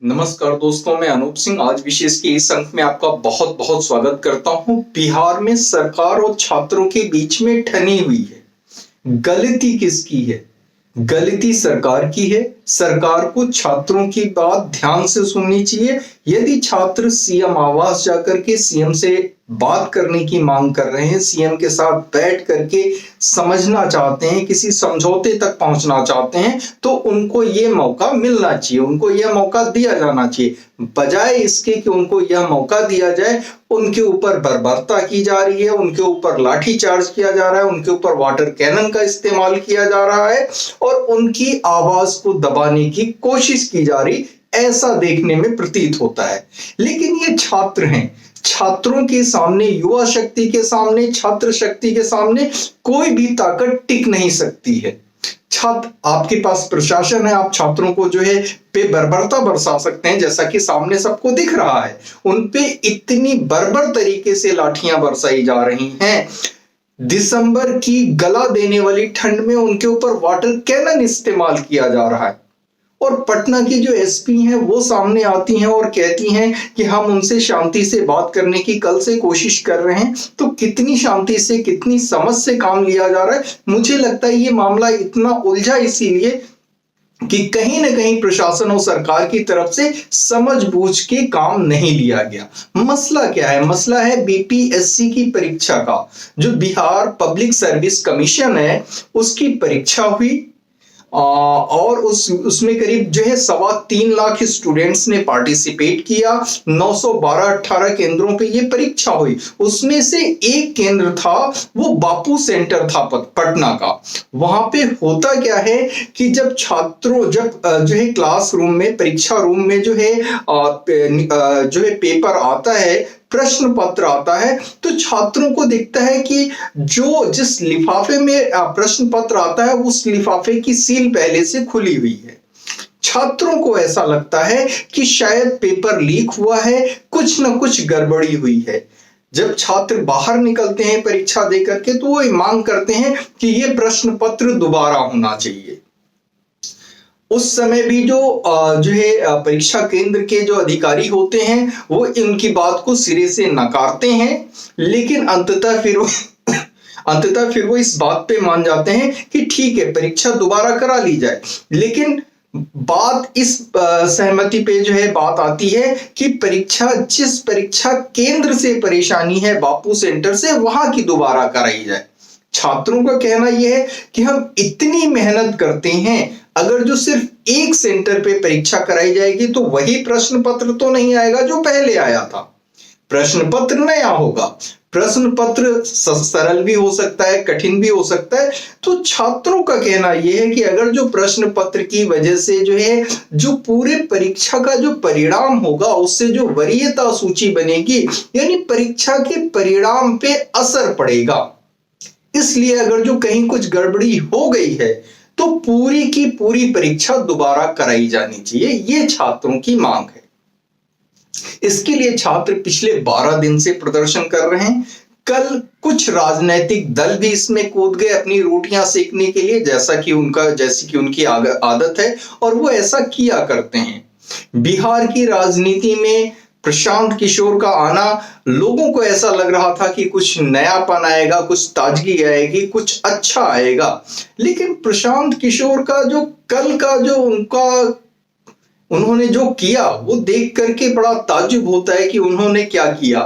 नमस्कार दोस्तों, मैं अनूप सिंह आज विशेष के इस अंक में आपका बहुत बहुत स्वागत करता हूं। बिहार में सरकार और छात्रों के बीच में ठनी हुई है। गलती किसकी है? गलती सरकार की है। सरकार को छात्रों की बात ध्यान से सुननी चाहिए। यदि छात्र सीएम आवास जाकर के सीएम से बात करने की मांग कर रहे हैं, सीएम के साथ बैठ करके समझना चाहते हैं, किसी समझौते तक पहुंचना चाहते हैं, तो उनको यह मौका मिलना चाहिए, उनको यह मौका दिया जाना चाहिए। बजाय इसके कि उनको यह मौका दिया जाए, उनके ऊपर बर्बरता की जा रही है, उनके ऊपर लाठी चार्ज किया जा रहा है, उनके ऊपर वाटर कैनन का इस्तेमाल किया जा रहा है और उनकी आवाज को दबाने की कोशिश की जा रही, ऐसा देखने में प्रतीत होता है। लेकिन ये छात्र हैं, छात्रों के सामने, युवा शक्ति के सामने, छात्र शक्ति के सामने कोई भी ताकत टिक नहीं सकती है। छात्र, आपके पास प्रशासन है, आप छात्रों को जो है पे बर्बरता बरसा सकते हैं, जैसा कि सामने सबको दिख रहा है। उन पे इतनी बर्बर तरीके से लाठियां बरसाई जा रही हैं। दिसंबर की गला देने वाली ठंड में उनके ऊपर वाटर कैनन इस्तेमाल किया जा रहा है और पटना की जो एसपी हैं वो सामने आती हैं और कहती हैं कि हम उनसे शांति से बात करने की कल से कोशिश कर रहे हैं। तो कितनी शांति से, कितनी समझ से काम लिया जा रहा है। मुझे लगता है ये मामला इतना उलझा इसीलिए कि कहीं ना कहीं प्रशासन और सरकार की तरफ से समझ बूझ के काम नहीं लिया गया। मसला क्या है? मसला है बीपीएससी की परीक्षा का। जो बिहार पब्लिक सर्विस कमीशन है उसकी परीक्षा हुई और उसमें करीब जो है 3.25 लाख स्टूडेंट्स ने पार्टिसिपेट किया। 912-18 केंद्रों पे ये परीक्षा हुई। उसमें से एक केंद्र था, वो बापू सेंटर था पटना का। वहां पे होता क्या है कि जब जो है क्लासरूम में, परीक्षा रूम में जो है पेपर आता है, प्रश्न पत्र आता है, तो छात्रों को दिखता है कि जिस लिफाफे में प्रश्न पत्र आता है उस लिफाफे की सील पहले से खुली हुई है। छात्रों को ऐसा लगता है कि शायद पेपर लीक हुआ है, कुछ न कुछ गड़बड़ी हुई है। जब छात्र बाहर निकलते हैं परीक्षा देकर के, तो वो मांग करते हैं कि ये प्रश्न पत्र दोबारा होना चाहिए। उस समय भी जो है परीक्षा केंद्र के जो अधिकारी होते हैं वो इनकी बात को सिरे से नकारते हैं, लेकिन अंततः फिर वो इस बात पे मान जाते हैं कि ठीक है, परीक्षा दोबारा करा ली जाए। लेकिन बात इस सहमति पे जो है बात आती है कि जिस परीक्षा केंद्र से परेशानी है, बापू सेंटर से, वहां की दोबारा कराई जाए। छात्रों का कहना यह है कि हम इतनी मेहनत करते हैं, अगर जो सिर्फ एक सेंटर पे परीक्षा कराई जाएगी तो वही प्रश्न पत्र तो नहीं आएगा जो पहले आया था। प्रश्न पत्र नया होगा। प्रश्न पत्र सरल भी हो सकता है, कठिन भी हो सकता है। तो छात्रों का कहना यह है कि अगर जो प्रश्न पत्र की वजह से जो है जो पूरे परीक्षा का जो परिणाम होगा उससे जो वरीयता सूची बनेगी, यानी परीक्षा के परिणाम पे असर पड़ेगा। इसलिए अगर जो कहीं कुछ गड़बड़ी हो गई है तो पूरी की पूरी परीक्षा दोबारा कराई जानी चाहिए। ये छात्रों की मांग है। इसके लिए छात्र पिछले 12 दिन से प्रदर्शन कर रहे हैं। कल कुछ राजनीतिक दल भी इसमें कूद गए अपनी रोटियां सेकने के लिए, जैसी कि उनकी आदत है और वो ऐसा किया करते हैं। बिहार की राजनीति में प्रशांत किशोर का आना, लोगों को ऐसा लग रहा था कि कुछ नयापन आएगा, कुछ ताजगी आएगी, कुछ अच्छा आएगा। लेकिन प्रशांत किशोर का जो कल का जो उन्होंने जो किया वो देख करके बड़ा ताज्जुब होता है कि उन्होंने क्या किया।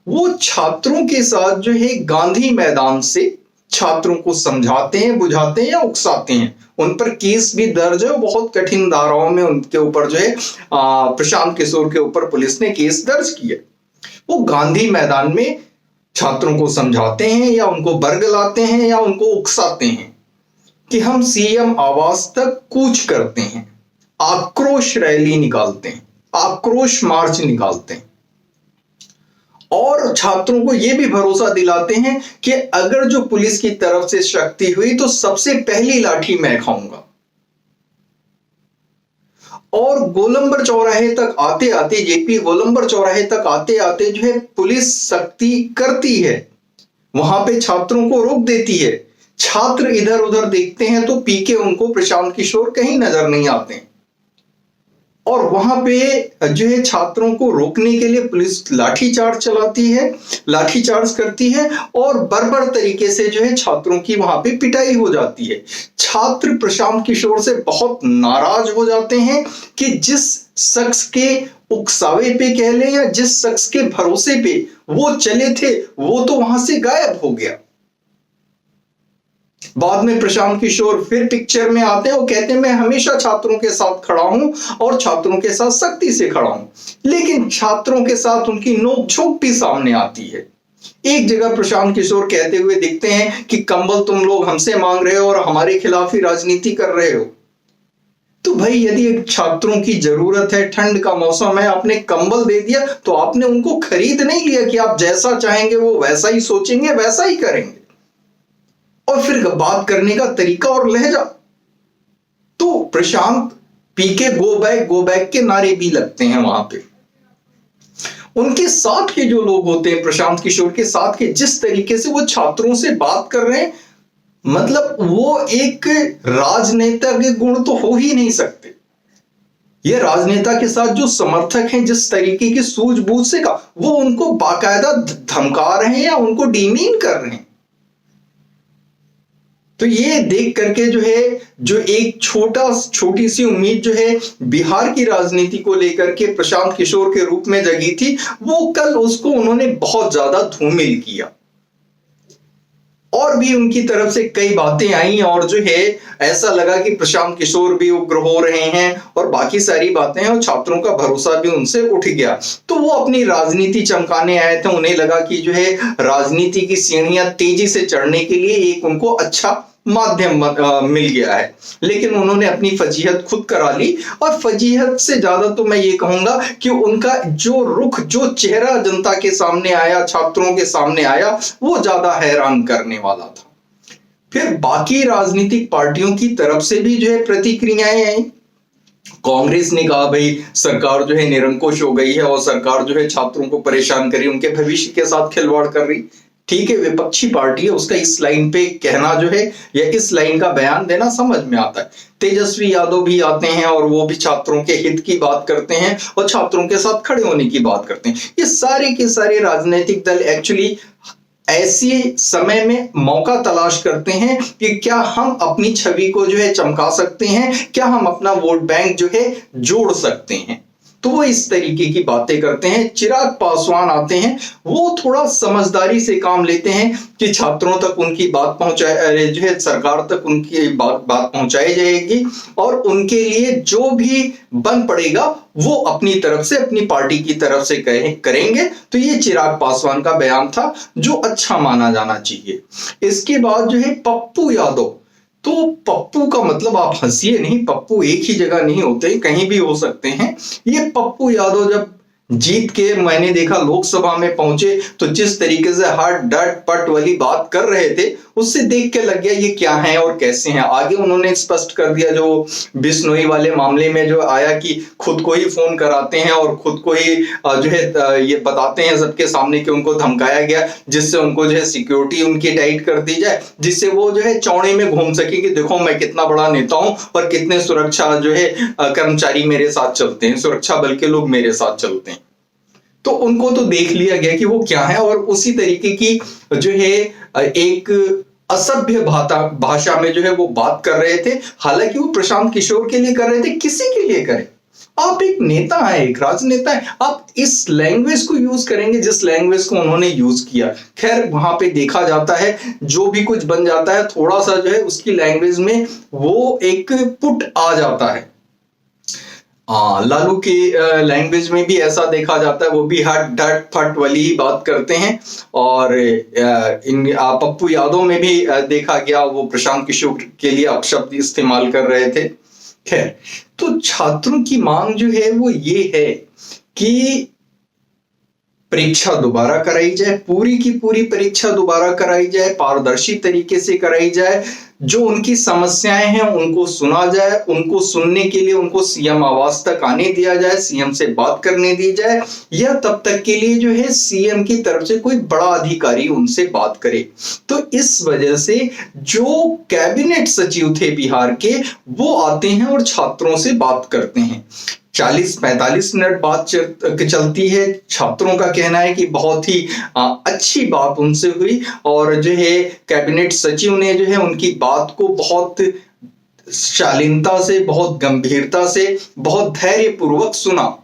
वो छात्रों के साथ जो है गांधी मैदान से छात्रों को समझाते हैं, बुझाते हैं या उकसाते हैं। उन पर केस भी दर्ज है, बहुत कठिन धाराओं में उनके ऊपर जो है प्रशांत किशोर के ऊपर पुलिस ने केस दर्ज किया। वो गांधी मैदान में छात्रों को समझाते हैं या उनको बरगलाते हैं या उनको उकसाते हैं कि हम सीएम आवास तक कूच करते हैं, आक्रोश रैली निकालते हैं, आक्रोश मार्च निकालते हैं और छात्रों को यह भी भरोसा दिलाते हैं कि अगर जो पुलिस की तरफ से शक्ति हुई तो सबसे पहली लाठी मैं खाऊंगा। और गोलंबर चौराहे तक आते आते, जेपी गोलंबर चौराहे तक आते आते जो है पुलिस सख्ती करती है, वहां पे छात्रों को रोक देती है। छात्र इधर उधर देखते हैं तो पीके उनको प्रशांत किशोर कहीं नजर नहीं आते। और वहां पे जो है छात्रों को रोकने के लिए पुलिस लाठीचार्ज चलाती है, लाठीचार्ज करती है और बर्बर तरीके से जो है छात्रों की वहां पे पिटाई हो जाती है। छात्र प्रशांत किशोर से बहुत नाराज हो जाते हैं कि जिस शख्स के उकसावे पे कह ले या जिस शख्स के भरोसे पे वो चले थे वो तो वहां से गायब हो गया। बाद में प्रशांत किशोर फिर पिक्चर में आते हैं और कहते हैं मैं हमेशा छात्रों के साथ खड़ा हूं और छात्रों के साथ सख्ती से खड़ा हूं, लेकिन छात्रों के साथ उनकी नोकझोंक भी सामने आती है। एक जगह प्रशांत किशोर कहते हुए दिखते हैं कि कंबल तुम लोग हमसे मांग रहे हो और हमारे खिलाफ ही राजनीति कर रहे हो। तो भाई यदि एक छात्रों की जरूरत है, ठंड का मौसम है, आपने कंबल दे दिया तो आपने उनको खरीद नहीं लिया कि आप जैसा चाहेंगे वो वैसा ही सोचेंगे, वैसा ही करेंगे। और फिर बात करने का तरीका और लहजा, तो प्रशांत पीके गो बैक के नारे भी लगते हैं वहां पे। उनके साथ के जो लोग होते हैं, प्रशांत किशोर के साथ के, जिस तरीके से वो छात्रों से बात कर रहे हैं, मतलब वो एक राजनेता के गुण तो हो ही नहीं सकते। ये राजनेता के साथ जो समर्थक हैं, जिस तरीके की सूझबूझ से का वो उनको बाकायदा धमका रहे हैं या उनको डीमीन कर रहे हैं। तो ये देख करके जो है, जो एक छोटी सी उम्मीद जो है बिहार की राजनीति को लेकर के प्रशांत किशोर के रूप में जगी थी, वो कल उसको उन्होंने बहुत ज्यादा धूमिल किया। और भी उनकी तरफ से कई बातें आई और जो है ऐसा लगा कि प्रशांत किशोर भी उग्र हो रहे हैं और बाकी सारी बातें हैं और छात्रों का भरोसा भी उनसे उठ गया। तो वो अपनी राजनीति चमकाने आए थे। उन्हें लगा कि जो है राजनीति की सीढ़ियां तेजी से चढ़ने के लिए एक उनको अच्छा माध्यम मिल गया है, लेकिन उन्होंने अपनी फजीहत खुद करा ली। और फजीहत से ज्यादा तो मैं ये कहूंगा कि उनका जो रुख, जो चेहरा जनता के सामने आया, छात्रों के सामने आया, वो ज्यादा हैरान करने वाला था। फिर बाकी राजनीतिक पार्टियों की तरफ से भी जो है प्रतिक्रियाएं आई। कांग्रेस ने कहा भाई सरकार जो है निरंकुश हो गई है और सरकार जो है छात्रों को परेशान कर रही, उनके भविष्य के साथ खिलवाड़ कर रही। ठीक है, विपक्षी पार्टी है, उसका इस लाइन पे कहना जो है या इस लाइन का बयान देना समझ में आता है। तेजस्वी यादव भी आते हैं और वो भी छात्रों के हित की बात करते हैं और छात्रों के साथ खड़े होने की बात करते हैं। ये सारे के सारे राजनीतिक दल एक्चुअली ऐसे समय में मौका तलाश करते हैं कि क्या हम अपनी छवि को जो है चमका सकते हैं, क्या हम अपना वोट बैंक जो है जोड़ सकते हैं। तो वो इस तरीके की बातें करते हैं। चिराग पासवान आते हैं, वो थोड़ा समझदारी से काम लेते हैं कि छात्रों तक उनकी बात पहुंचाए, जो है सरकार तक उनकी बात पहुंचाई जाएगी और उनके लिए जो भी बन पड़ेगा वो अपनी तरफ से, अपनी पार्टी की तरफ से करेंगे। तो ये चिराग पासवान का बयान था जो अच्छा माना जाना चाहिए। इसके बाद जो है पप्पू यादव, तो पप्पू का मतलब आप हंसिए नहीं, पप्पू एक ही जगह नहीं होते, कहीं भी हो सकते हैं। ये पप्पू यादव जब जीत के मैंने देखा लोकसभा में पहुंचे तो जिस तरीके से हट डट पट वाली बात कर रहे थे, उससे देख के लग गया ये क्या है और कैसे हैं। आगे उन्होंने स्पष्ट कर दिया, जो बिश्नोई वाले मामले में जो आया कि खुद को ही फोन कराते हैं और खुद को ही जो है ये बताते हैं सबके सामने कि उनको धमकाया गया, जिससे उनको जो है सिक्योरिटी उनकी टाइट कर दी जाए, जिससे वो जो है चौड़े में घूम सके कि देखो मैं कितना बड़ा नेता हूं और कितने सुरक्षा जो है कर्मचारी मेरे साथ चलते हैं, सुरक्षा बल के लोग मेरे साथ चलते हैं। तो उनको तो देख लिया गया कि वो क्या है और उसी तरीके की जो है एक असभ्य भाषा में जो है वो बात कर रहे थे। हालांकि वो प्रशांत किशोर के लिए कर रहे थे, किसी के लिए करें। आप एक नेता है, एक राजनेता है, आप इस लैंग्वेज को यूज करेंगे जिस लैंग्वेज को उन्होंने यूज किया। खैर वहां पे देखा जाता है जो भी कुछ बन जाता है थोड़ा सा जो है उसकी लैंग्वेज में वो एक पुट आ जाता है। लालू की लैंग्वेज में भी ऐसा देखा जाता है, वो भी हट डट फट वाली ही बात करते हैं। और इन पप्पू यादव में भी देखा गया, वो प्रशांत किशोर के लिए अपशब्द इस्तेमाल कर रहे थे। खैर, तो छात्रों की मांग जो है वो ये है कि परीक्षा दोबारा कराई जाए, पूरी की पूरी परीक्षा दोबारा कराई जाए, पारदर्शी तरीके से कराई जाए, जो उनकी समस्याएं हैं उनको सुना जाए, उनको सुनने के लिए उनको सीएम आवास तक आने दिया जाए, सीएम से बात करने दी जाए, या तब तक के लिए जो है सीएम की तरफ से कोई बड़ा अधिकारी उनसे बात करे। तो इस वजह से जो कैबिनेट सचिव थे बिहार के, वो आते हैं और छात्रों से बात करते हैं। 40-45 मिनट बात चलती है। छात्रों का कहना है कि बहुत ही अच्छी बात उनसे हुई और जो है कैबिनेट सचिव ने जो है उनकी बात को बहुत शालीनता से, बहुत गंभीरता से, बहुत धैर्यपूर्वक सुना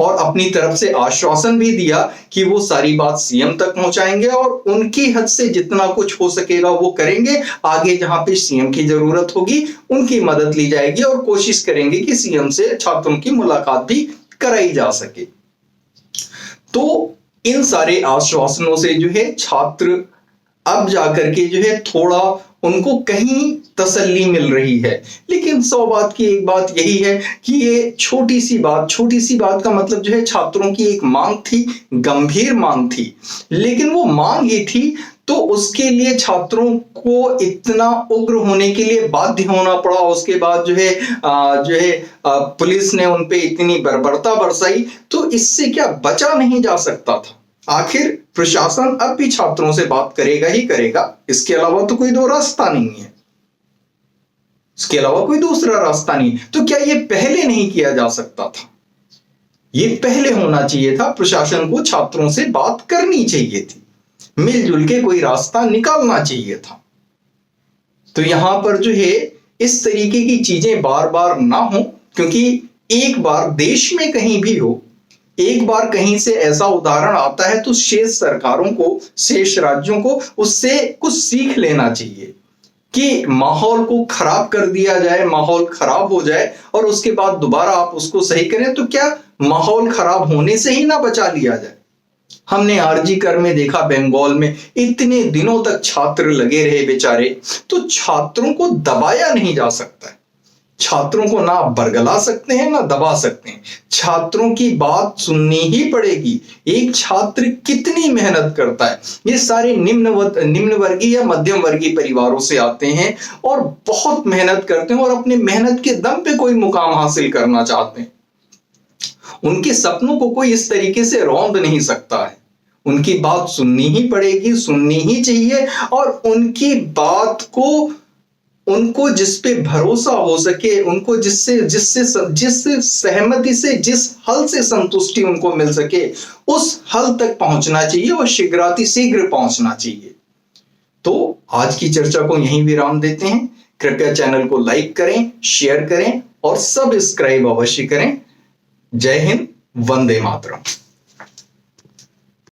और अपनी तरफ से आश्वासन भी दिया कि वो सारी बात सीएम तक पहुंचाएंगे और उनकी हद से जितना कुछ हो सकेगा वो करेंगे। आगे जहां पे सीएम की जरूरत होगी उनकी मदद ली जाएगी और कोशिश करेंगे कि सीएम से छात्रों की मुलाकात भी कराई जा सके। तो इन सारे आश्वासनों से जो है छात्र अब जाकर के जो है थोड़ा उनको कहीं तसल्ली मिल रही है। लेकिन 100 बात की एक बात यही है कि ये छोटी सी बात का मतलब जो है छात्रों की एक मांग थी, गंभीर मांग थी, लेकिन वो मांग ही थी तो उसके लिए छात्रों को इतना उग्र होने के लिए बाध्य होना पड़ा। उसके बाद जो है पुलिस ने उन पे इतनी बर्बरता बरसाई, तो इससे क्या बचा नहीं जा सकता था। आखिर प्रशासन अब भी छात्रों से बात करेगा ही करेगा, इसके अलावा तो कोई दो रास्ता नहीं है, इसके अलावा कोई दूसरा रास्ता नहीं। तो क्या ये पहले नहीं किया जा सकता था? ये पहले होना चाहिए था। प्रशासन को छात्रों से बात करनी चाहिए थी, मिलजुल के कोई रास्ता निकालना चाहिए था। तो यहां पर जो है इस तरीके की चीजें बार बार ना हो, क्योंकि एक बार देश में कहीं भी हो, एक बार कहीं से ऐसा उदाहरण आता है तो शेष सरकारों को, शेष राज्यों को उससे कुछ सीख लेना चाहिए कि माहौल को खराब कर दिया जाए, माहौल खराब हो जाए और उसके बाद दोबारा आप उसको सही करें, तो क्या माहौल खराब होने से ही ना बचा लिया जाए। हमने आरजी कर में देखा, बंगाल में इतने दिनों तक छात्र लगे रहे बेचारे। तो छात्रों को दबाया नहीं जा सकता है, छात्रों को ना बरगला सकते हैं ना दबा सकते हैं, छात्रों की बात सुननी ही पड़ेगी। एक छात्र कितनी मेहनत करता है, ये सारे निम्न वर्गीय या मध्यम वर्गीय परिवारों से आते हैं और बहुत मेहनत करते हैं और अपने मेहनत के दम पे कोई मुकाम हासिल करना चाहते हैं। उनके सपनों को कोई इस तरीके से रौंद नहीं सकता है। उनकी बात सुननी ही पड़ेगी, सुननी ही चाहिए और उनकी बात को, उनको जिस पे भरोसा हो सके, उनको जिस सहमति से, जिस हल से संतुष्टि उनको मिल सके, उस हल तक पहुंचना चाहिए और शीघ्र पहुंचना चाहिए। तो आज की चर्चा को यहीं विराम देते हैं। कृपया चैनल को लाइक करें, शेयर करें और सब्सक्राइब अवश्य करें। जय हिंद, वंदे मातरम।